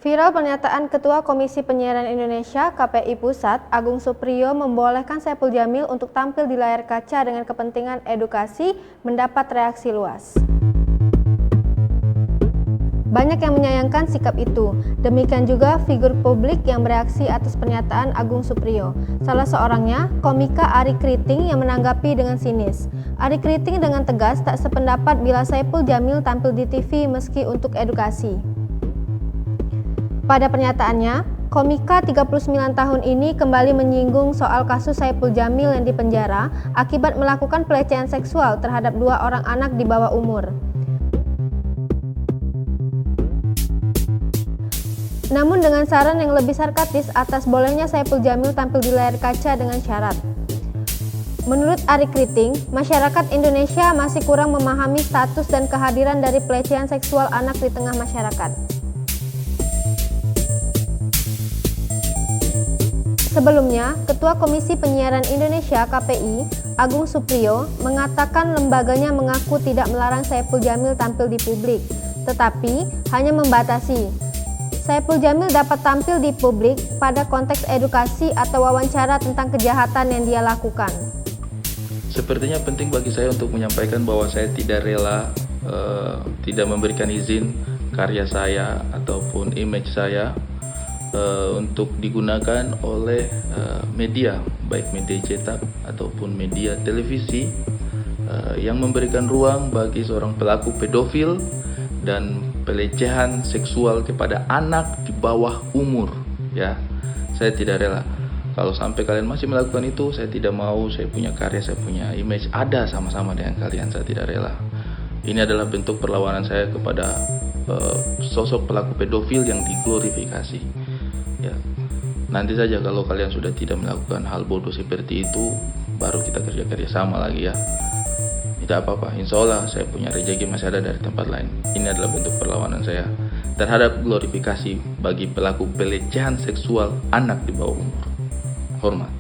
Viral pernyataan Ketua Komisi Penyiaran Indonesia (KPI) Pusat, Agung Suppriyo membolehkan Saipul Jamil untuk tampil di layar kaca dengan kepentingan edukasi mendapat reaksi luas. Banyak yang menyayangkan sikap itu. Demikian juga figur publik yang bereaksi atas pernyataan Agung Suppriyo. Salah seorangnya, komika Arie Kriting yang menanggapi dengan sinis. Arie Kriting dengan tegas tak sependapat bila Saipul Jamil tampil di TV meski untuk edukasi. Pada pernyataannya, komika 39 tahun ini kembali menyinggung soal kasus Saipul Jamil yang dipenjara akibat melakukan pelecehan seksual terhadap 2 orang anak di bawah umur. Namun dengan saran yang lebih sarkastis atas bolehnya Saipul Jamil tampil di layar kaca dengan syarat. Menurut Arie Kriting, masyarakat Indonesia masih kurang memahami status dan kehadiran dari pelecehan seksual anak di tengah masyarakat. Sebelumnya, Ketua Komisi Penyiaran Indonesia (KPI) Agung Suppriyo mengatakan lembaganya mengaku tidak melarang Saipul Jamil tampil di publik, tetapi hanya membatasi. Saipul Jamil dapat tampil di publik pada konteks edukasi atau wawancara tentang kejahatan yang dia lakukan. Sepertinya penting bagi saya untuk menyampaikan bahwa saya tidak rela tidak memberikan izin karya saya ataupun image saya untuk digunakan oleh media, baik media cetak ataupun media televisi yang memberikan ruang bagi seorang pelaku pedofil dan pelecehan seksual kepada anak di bawah umur. Ya, saya tidak rela. Kalau sampai kalian masih melakukan itu, saya tidak mau. Saya punya karya, saya punya image ada sama-sama dengan kalian. Saya tidak rela. Ini adalah bentuk perlawanan saya kepada sosok pelaku pedofil yang diglorifikasi. Ya, nanti saja kalau kalian sudah tidak melakukan hal bodoh seperti itu, baru kita kerja sama lagi ya. Tidak apa-apa, insya Allah saya punya rezeki masih ada dari tempat lain. Ini adalah bentuk perlawanan saya terhadap glorifikasi bagi pelaku pelecehan seksual anak di bawah umur. Hormat.